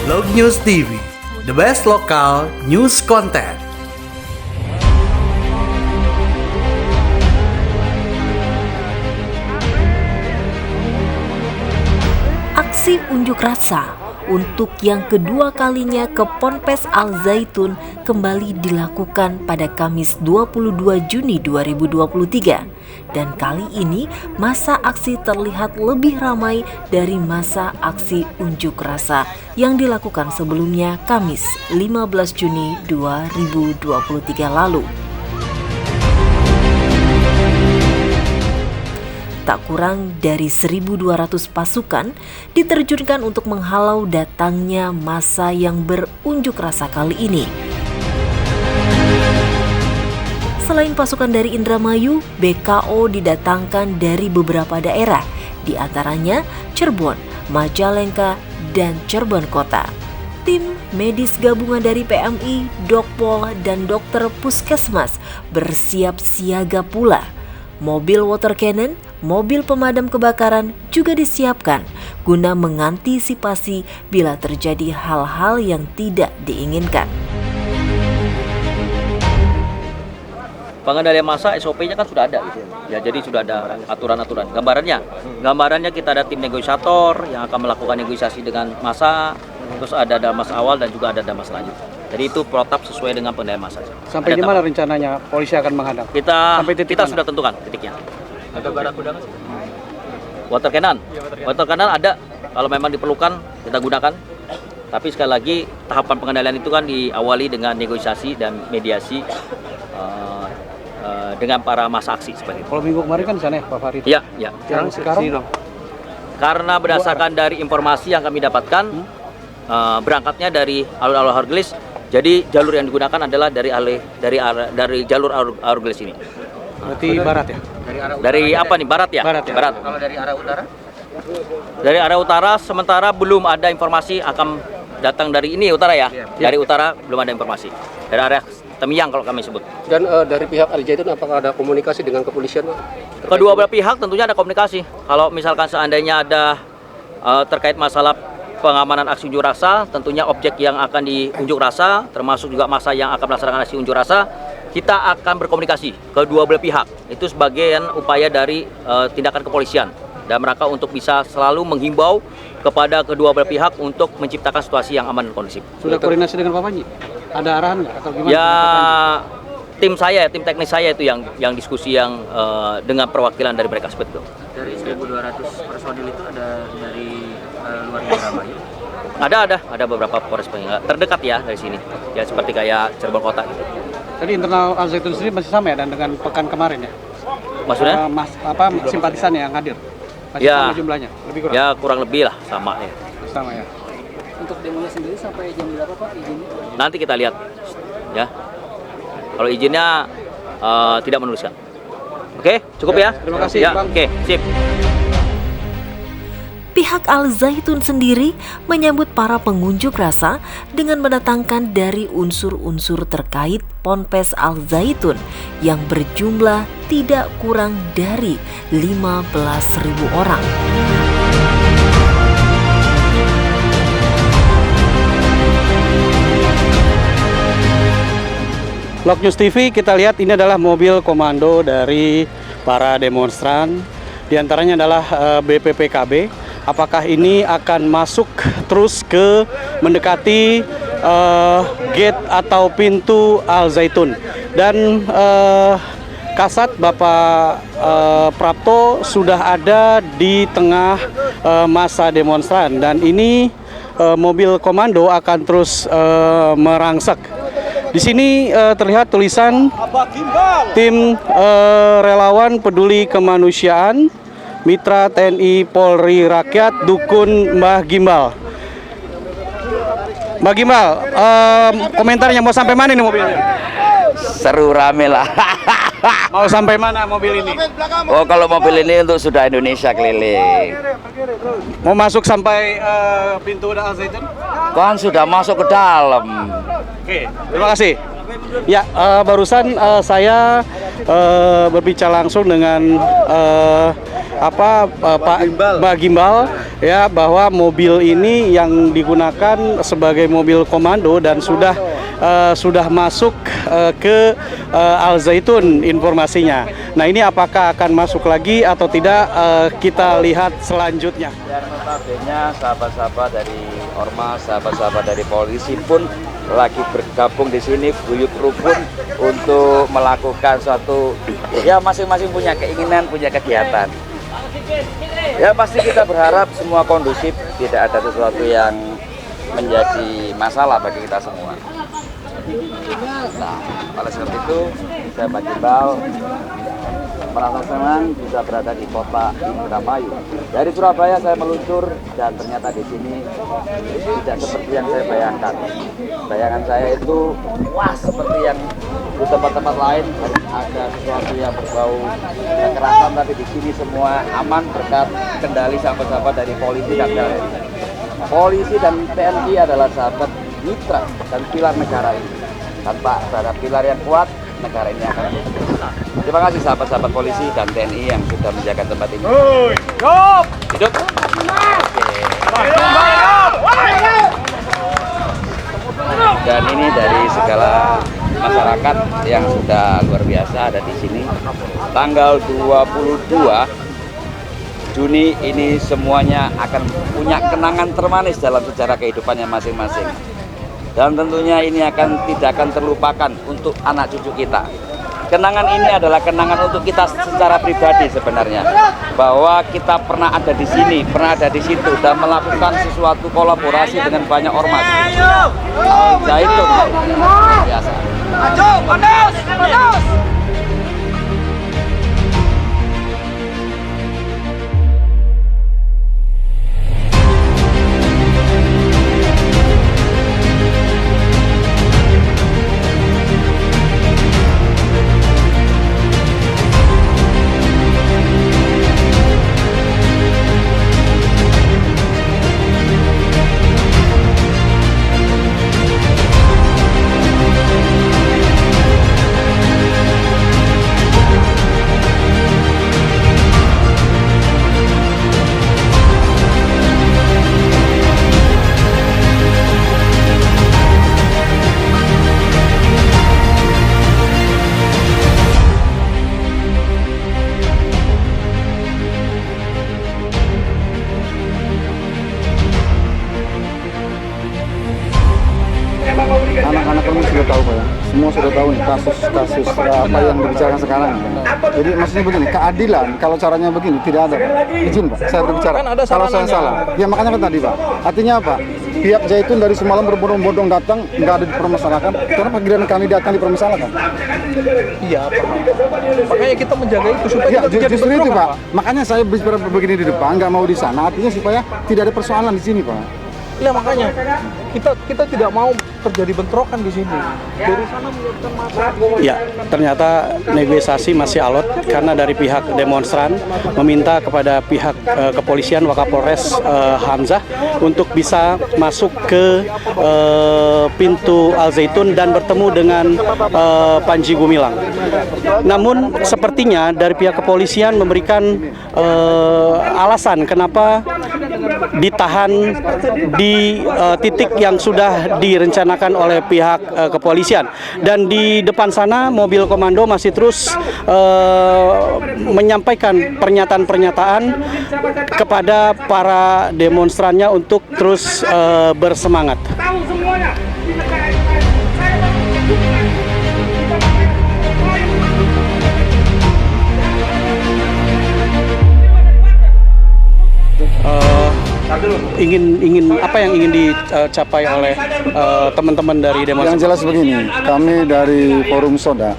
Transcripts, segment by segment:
Log News TV, the best local news content. Aksi unjuk rasa untuk yang kedua kalinya ke Ponpes Al Zaitun kembali dilakukan pada Kamis 22 Juni 2023. Dan kali ini masa aksi terlihat lebih ramai dari masa aksi unjuk rasa yang dilakukan sebelumnya Kamis 15 Juni 2023 lalu. Tak kurang dari 1.200 pasukan diterjunkan untuk menghalau datangnya massa yang berunjuk rasa kali ini. Selain pasukan dari Indramayu, BKO didatangkan dari beberapa daerah, di antaranya Cirebon, Majalengka, dan Cirebon Kota. Tim medis gabungan dari PMI, Dokpol, dan dokter puskesmas bersiap siaga pula. Mobil water cannon, mobil pemadam kebakaran juga disiapkan guna mengantisipasi bila terjadi hal-hal yang tidak diinginkan. Pengendalian massa SOP-nya kan sudah ada gitu. Ya, jadi sudah ada aturan-aturan. Gambarannya kita ada tim negosiator yang akan melakukan negosiasi dengan massa, terus ada damas awal dan juga ada damas lanjut. Jadi itu protap sesuai dengan pengendalian massa. Sampai di mana rencananya polisi akan menghadang? Kita sudah tentukan titiknya. Ada barang gudang? Water cannon. Water cannon ada, kalau memang diperlukan kita gunakan. Tapi sekali lagi tahapan pengendalian itu kan diawali dengan negosiasi dan mediasi dengan para massa aksi seperti itu. Kalau minggu kemarin kan di sana ya Pak Farid? Iya. Sekarang? Karena berdasarkan dari informasi yang kami dapatkan, berangkatnya dari alur-alur Argelis, jadi jalur yang digunakan adalah dari jalur Argelis ini. Berarti barat ya? Dari apa nih? Barat ya? Barat ya? Barat. Kalau dari arah utara? Dari arah utara sementara belum ada informasi akan datang dari ini utara ya. Dari utara belum ada informasi. Dari area Temiyang kalau kami sebut. Dan dari pihak Al Zaitun apakah ada komunikasi dengan kepolisian? Kedua belah pihak tentunya ada komunikasi. Kalau misalkan seandainya ada terkait masalah pengamanan aksi unjuk rasa, tentunya objek yang akan diunjuk rasa, termasuk juga massa yang akan melaksanakan aksi unjuk rasa, kita akan berkomunikasi kedua belah pihak. Itu sebagian upaya dari tindakan kepolisian dan mereka untuk bisa selalu menghimbau kepada kedua belah pihak untuk menciptakan situasi yang aman dan kondusif. Sudah koordinasi dengan Pak Panji? Ada arahan nggak atau gimana? Ya, tim teknis saya itu yang diskusi yang dengan perwakilan dari mereka seperti itu. Dari 1.200 personil itu ada dari luar Indramayu? Ada beberapa Polres terdekat ya dari sini. Ya seperti kayak Cirebon Kota gitu. Tadi internal Al Zaitun sendiri masih sama ya dan dengan pekan kemarin ya? Maksudnya? Simpatisan yang hadir? Masih Ya, sama jumlahnya? Lebih kurang? Ya kurang lebih lah sama ya. Sama ya. Untuk demonya sendiri sampai jam berapa Pak izinnya? Nanti kita lihat ya. Kalau izinnya tidak menuliskan. Oke, cukup ya? Terima kasih, ya, Bang. Oke, sip. Pihak Al Zaitun sendiri menyambut para pengunjuk rasa dengan mendatangkan dari unsur-unsur terkait Ponpes Al Zaitun yang berjumlah tidak kurang dari 15.000 orang. Log News TV kita lihat ini adalah mobil komando dari para demonstran. Di antaranya adalah BPPKB. Apakah ini akan masuk terus ke mendekati gate atau pintu Al Zaitun? Dan Kasat Bapak Prapto sudah ada di tengah masa demonstran dan ini mobil komando akan terus merangsek. Di sini terlihat tulisan tim relawan peduli kemanusiaan Mitra TNI Polri Rakyat Dukun Mbah Gimbal. Mbah Gimbal, komentarnya mau sampai mana ini mobilnya? Seru rame lah. Mau sampai mana mobil ini? Oh, kalau mobil ini untuk sudah Indonesia keliling. Mau masuk sampai pintu Al Zaitun? Kan sudah masuk ke dalam. Oke, terima kasih. Ya, barusan saya berbicara langsung dengan Pak Gimbal ya, bahwa mobil ini yang digunakan sebagai mobil komando dan sudah masuk ke Al Zaitun informasinya. Nah, ini apakah akan masuk lagi atau tidak, kita lihat selanjutnya. Dan notabene sahabat-sahabat dari Ormas, sahabat-sahabat dari polisi pun lagi bergabung di sini, guyup rukun untuk melakukan suatu, ya masing-masing punya keinginan, punya kegiatan. Ya pasti kita berharap semua kondusif, tidak ada sesuatu yang menjadi masalah bagi kita semua. Nah, oleh sebab itu saya Pak Gimbal merasa senang bisa berada di kota Indramayu. Dari Surabaya saya meluncur dan ternyata di sini tidak seperti yang saya bayangkan. Bayangan saya itu wah seperti yang di tempat-tempat lain harus ada sesuatu yang berbau kekerasan, tapi di sini semua aman berkat kendali sahabat-sahabat dari polisi dan TNI. Polisi dan TNI adalah sahabat mitra dan pilar negara ini. Tanpa ada pilar yang kuat, negara ini akan rusak. Terima kasih sahabat-sahabat polisi dan TNI yang sudah menjaga tempat ini. Hidup! Hidup! Dan ini dari segala masyarakat yang sudah luar biasa ada di sini. Tanggal 22 Juni ini semuanya akan punya kenangan termanis dalam sejarah kehidupannya masing-masing. Dan tentunya ini tidak akan terlupakan untuk anak cucu kita. Kenangan ini adalah kenangan untuk kita secara pribadi sebenarnya, bahwa kita pernah ada di sini, pernah ada di situ, dan melakukan sesuatu kolaborasi dengan banyak ormas. Zaitun biasa. Anak-anak kami sudah tahu Pak ya, semua sudah tahu nih kasus-kasus apa yang dibicarakan sekarang. Jadi maksudnya begini, keadilan kalau caranya begini tidak ada Pak. Izin Pak, saya berbicara. Kalau saya salah, ya makanya kan tadi Pak. Artinya apa? Pihak Zaitun dari semalam berbondong-bondong datang, nggak ada dipermasalahkan. Kenapa giliran kami datang dipermasalahkan? Iya Pak. Makanya kita menjaga itu supaya Ya, tidak terjadi justru itu bentrokan, Pak. Makanya saya berbicara begini di depan, nggak mau di sana. Artinya supaya tidak ada persoalan di sini Pak. Ya makanya kita tidak mau terjadi bentrokan di sini. Dari sana menyiapkan masa. Ya, ternyata negosiasi masih alot karena dari pihak demonstran meminta kepada pihak kepolisian Wakapolres Hamzah untuk bisa masuk ke pintu Al Zaitun dan bertemu dengan Panji Gumilang. Namun sepertinya dari pihak kepolisian memberikan alasan kenapa ditahan di titik yang sudah direncanakan oleh pihak kepolisian, dan di depan sana mobil komando masih terus menyampaikan pernyataan-pernyataan kepada para demonstrannya untuk terus bersemangat. Ingin apa yang ingin dicapai oleh teman-teman dari demonstrasi? Yang jelas begini, kami dari Forum Soda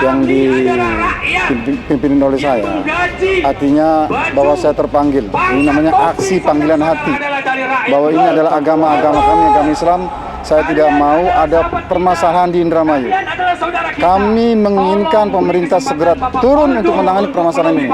yang dipimpin oleh saya, artinya bahwa saya terpanggil. Ini namanya aksi panggilan hati, bahwa ini adalah agama kami Islam. Saya tidak mau ada permasalahan di Indramayu. Kami menginginkan pemerintah segera turun untuk menangani permasalahan ini.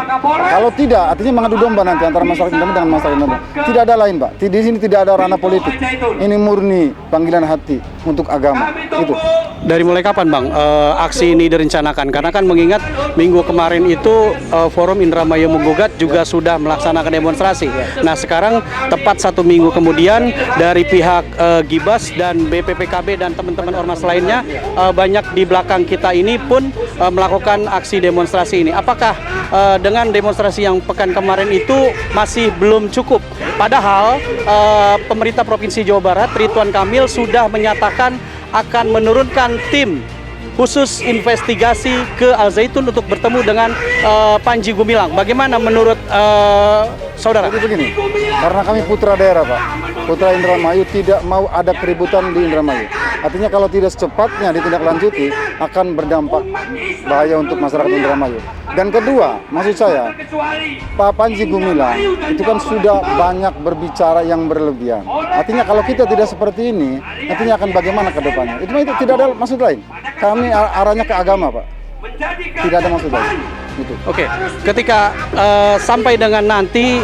Kalau tidak, artinya mengadu domba nanti antara masyarakat Indramayu dengan masyarakat Indramayu. Tidak ada lain, Pak. Di sini tidak ada ranah politik. Ini murni panggilan hati. untuk agama. Itu. Dari mulai kapan Bang aksi ini direncanakan? Karena kan mengingat minggu kemarin itu Forum Indramayu Menggugat juga sudah melaksanakan demonstrasi. Nah sekarang tepat 1 minggu kemudian dari pihak Gibas dan BPPKB dan teman-teman ormas lainnya banyak di belakang kita ini pun melakukan aksi demonstrasi ini. Apakah dengan demonstrasi yang pekan kemarin itu masih belum cukup? Padahal pemerintah Provinsi Jawa Barat Ridwan Kamil sudah menyatakan akan menurunkan tim khusus investigasi ke Al Zaitun untuk bertemu dengan Panji Gumilang. Bagaimana menurut saudara? Jadi begini, karena kami putra daerah Pak, putra Indramayu tidak mau ada keributan di Indramayu. Artinya kalau tidak secepatnya ditindaklanjuti akan berdampak bahaya untuk masyarakat Indramayu. Dan kedua, maksud saya, Pak Panji Gumilang itu kan sudah banyak berbicara yang berlebihan. Artinya kalau kita tidak seperti ini, artinya akan bagaimana ke depannya. Itu tidak ada maksud lain. Kami arahnya ke agama Pak, tidak ada maksud lain. Gitu. Oke, ketika sampai dengan nanti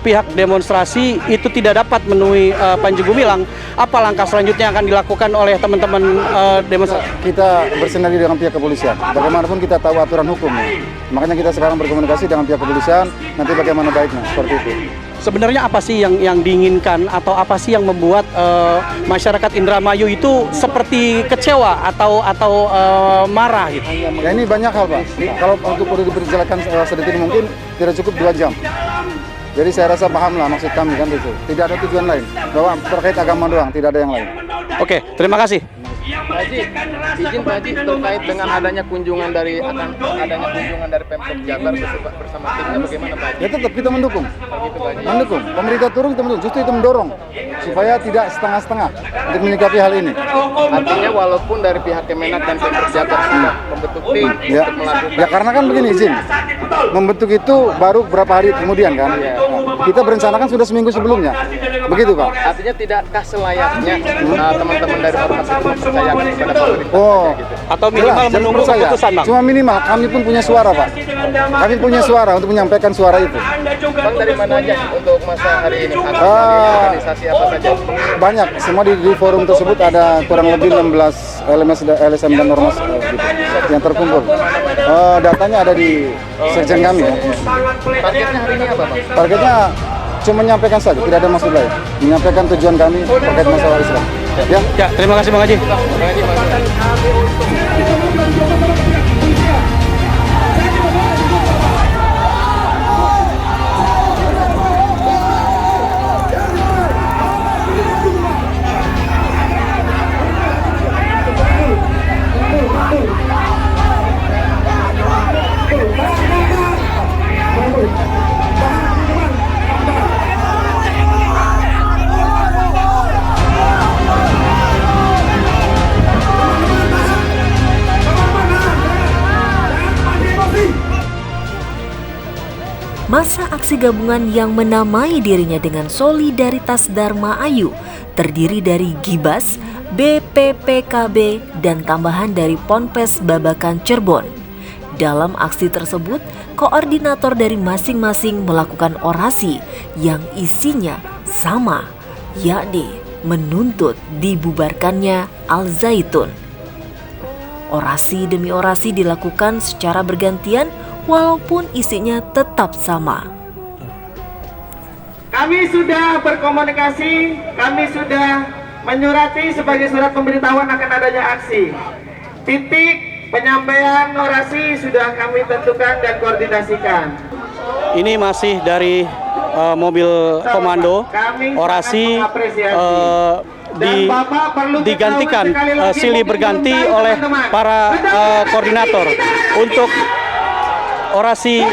pihak demonstrasi itu tidak dapat menemui Panji Gumilang, apa langkah selanjutnya yang akan dilakukan oleh teman-teman demonstrasi? Kita bersinergi dengan pihak kepolisian. Bagaimanapun kita tahu aturan hukumnya. Makanya kita sekarang berkomunikasi dengan pihak kepolisian. Nanti bagaimana baiknya seperti itu. Sebenarnya apa sih yang diinginkan atau apa sih yang membuat masyarakat Indramayu itu seperti kecewa atau marah gitu? Ya ini banyak hal Pak. Kalau untuk perlu diperjelaskan sedikit mungkin tidak cukup 2 jam. Jadi saya rasa paham lah maksud kami kan itu. Tidak ada tujuan lain bahwa terkait agama doang, tidak ada yang lain. Oke, terima kasih. Pak Haji, izin Pak Haji terkait dengan adanya kunjungan dari Pemprov Jabar bersama timnya bagaimana Pak Haji? Ya tetap kita mendukung. Begitu Pak Haji. Mendukung. Pemerintah turun kita mendukung. Justru itu mendorong supaya tidak setengah-setengah untuk menyikapi hal ini. Artinya walaupun dari pihak Kemenak dan Pemprov Jabar sudah membentuk tim Ya, untuk melakukan. ya karena kan begini izin. Membentuk itu baru beberapa hari kemudian kan. Kita berencanakan sudah seminggu sebelumnya. Begitu Pak. Artinya tidakkah selayaknya teman-teman dari ormas itu mempercayakan kepada pemerintah Oh, gitu? Atau minimal jelas, jangan menunggu percaya. keputusan Bang? Cuma minimal kami pun punya suara Pak. Kami punya suara untuk menyampaikan suara itu. Bang dari mana aja untuk masa hari ini? Atau dari organisasi apa saja? Banyak, semua di forum tersebut ada kurang lebih 16 LSM dan ormas gitu, yang terkumpul. Datanya ada di sekjen kami ya. Targetnya hari ini apa Bang? Targetnya cuma menyampaikan saja, tidak ada maksud lain. Menyampaikan tujuan kami terkait masalah Islam. Ya. Ya, terima kasih Bang Haji. Masa aksi gabungan yang menamai dirinya dengan Solidaritas Dharma Ayu terdiri dari Gibas, BPPKB, dan tambahan dari Ponpes Babakan Cirebon. Dalam aksi tersebut, koordinator dari masing-masing melakukan orasi yang isinya sama, yakni menuntut dibubarkannya Al Zaitun. Orasi demi orasi dilakukan secara bergantian walaupun isinya tetap sama. Kami sudah berkomunikasi, kami sudah menyurati sebagai surat pemberitahuan akan adanya aksi. Titik penyampaian orasi sudah kami tentukan dan koordinasikan. Ini masih dari mobil komando orasi digantikan silih berganti oleh para koordinator. Untuk orasi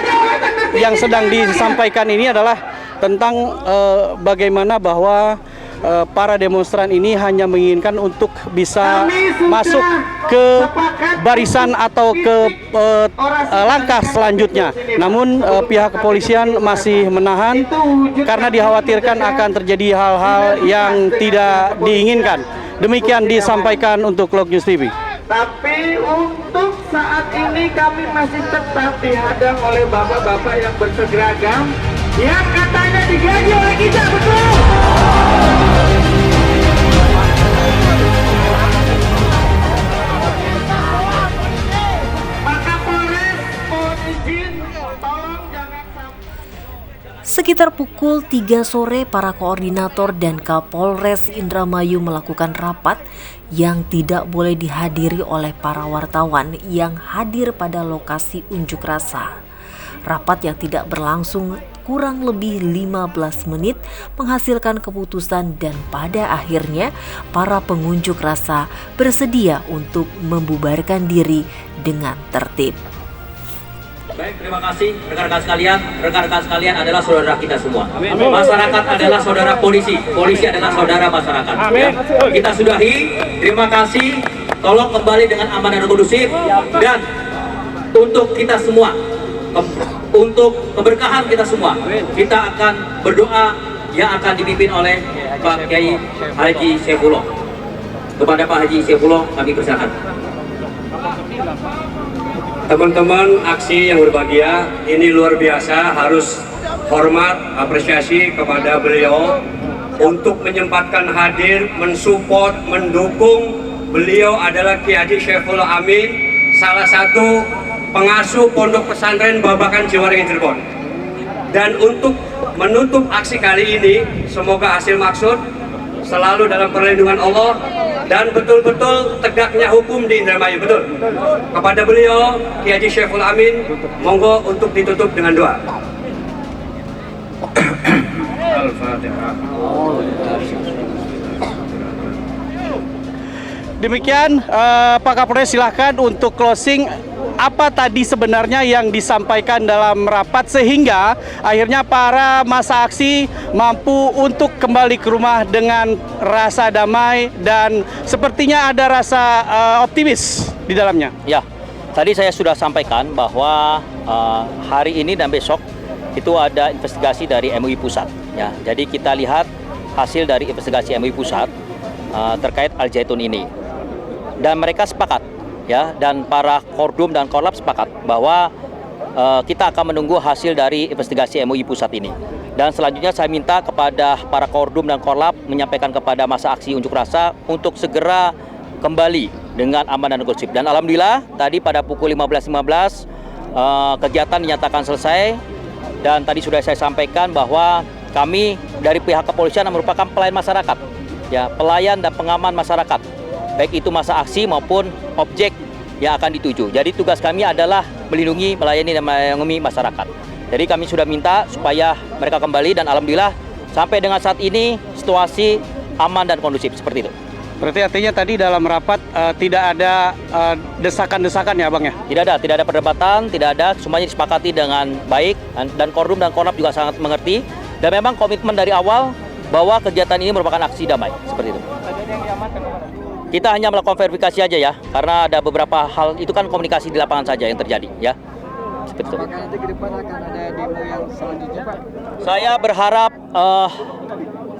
yang sedang disampaikan ini adalah tentang bagaimana bahwa para demonstran ini hanya menginginkan untuk bisa masuk ke barisan atau ke langkah selanjutnya. Namun pihak kepolisian masih menahan karena dikhawatirkan akan terjadi hal-hal yang tidak diinginkan. Demikian disampaikan untuk Log News TV. Tapi untuk saat ini kami masih tetap dihadang oleh bapak-bapak yang berseragam yang katanya digaji oleh kita, betul? Sekitar pukul 3 sore, para koordinator dan Kapolres Indramayu melakukan rapat yang tidak boleh dihadiri oleh para wartawan yang hadir pada lokasi unjuk rasa. Rapat yang tidak berlangsung kurang lebih 15 menit menghasilkan keputusan dan pada akhirnya para pengunjuk rasa bersedia untuk membubarkan diri dengan tertib. Baik, terima kasih rekan-rekan sekalian. Rekan-rekan sekalian adalah saudara kita semua. Masyarakat adalah saudara polisi. Polisi adalah saudara masyarakat. Ya. Kita sudahi. Terima kasih. Tolong kembali dengan aman dan kondusif. Dan untuk kita semua, untuk keberkahan kita semua, kita akan berdoa yang akan dipimpin oleh Pak Kiai Haji Saifullah. Kepada Pak Haji Saifullah kami persilakan. Teman-teman aksi yang berbahagia, ini luar biasa, harus hormat, apresiasi kepada beliau untuk menyempatkan hadir, mensupport, mendukung. Beliau adalah Kiai Haji Saifullah Amin, salah satu pengasuh Pondok Pesantren Babakan Jiwaringin Cirebon. Dan untuk menutup aksi kali ini, semoga hasil maksud selalu dalam perlindungan Allah dan betul-betul tegaknya hukum di Indramayu, betul. Kepada beliau, Kiai Haji Saifullah Amin, monggo untuk ditutup dengan doa. Al-Fatihah. Demikian Pak Kapolres, silahkan untuk closing. Apa tadi sebenarnya yang disampaikan dalam rapat sehingga akhirnya para massa aksi mampu untuk kembali ke rumah dengan rasa damai dan sepertinya ada rasa optimis di dalamnya? Ya, tadi saya sudah sampaikan bahwa hari ini dan besok itu ada investigasi dari MUI Pusat. Ya, jadi kita lihat hasil dari investigasi MUI Pusat terkait Al Zaitun ini, dan mereka sepakat. Ya, dan para Kordum dan Korlap sepakat bahwa kita akan menunggu hasil dari investigasi MUI Pusat ini. Dan selanjutnya saya minta kepada para Kordum dan Korlap menyampaikan kepada massa aksi unjuk rasa untuk segera kembali dengan aman dan kondusif. Dan alhamdulillah tadi pada pukul 15.15 kegiatan dinyatakan selesai, dan tadi sudah saya sampaikan bahwa kami dari pihak kepolisian merupakan pelayan masyarakat, ya, pelayan dan pengaman masyarakat, baik itu massa aksi maupun objek yang akan dituju. Jadi tugas kami adalah melindungi, melayani, dan mengayomi masyarakat. Jadi kami sudah minta supaya mereka kembali, dan alhamdulillah sampai dengan saat ini situasi aman dan kondusif seperti itu. Berarti artinya tadi dalam rapat tidak ada desakan-desakan ya Bang ya? Tidak ada perdebatan, tidak ada, semuanya disepakati dengan baik, dan Kordum dan Korlap juga sangat mengerti, dan memang komitmen dari awal bahwa kegiatan ini merupakan aksi damai, seperti itu. Kita hanya melakukan verifikasi aja ya, karena ada beberapa hal itu kan komunikasi di lapangan saja yang terjadi ya. Seperti itu. Apakah nanti ke depan akan ada demo yang selanjutnya, Pak? Saya berharap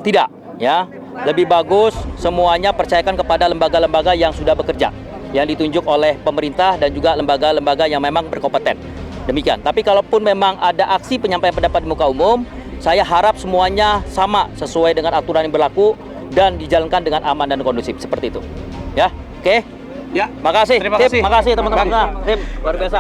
tidak ya. Lebih bagus semuanya percayakan kepada lembaga-lembaga yang sudah bekerja, yang ditunjuk oleh pemerintah dan juga lembaga-lembaga yang memang berkompeten. Demikian. Tapi kalaupun memang ada aksi penyampaian pendapat di muka umum, saya harap semuanya sama sesuai dengan aturan yang berlaku dan dijalankan dengan aman dan kondusif seperti itu. Ya, oke? Ya. Makasih. Terima kasih. Makasih teman-teman. Tim luar biasa.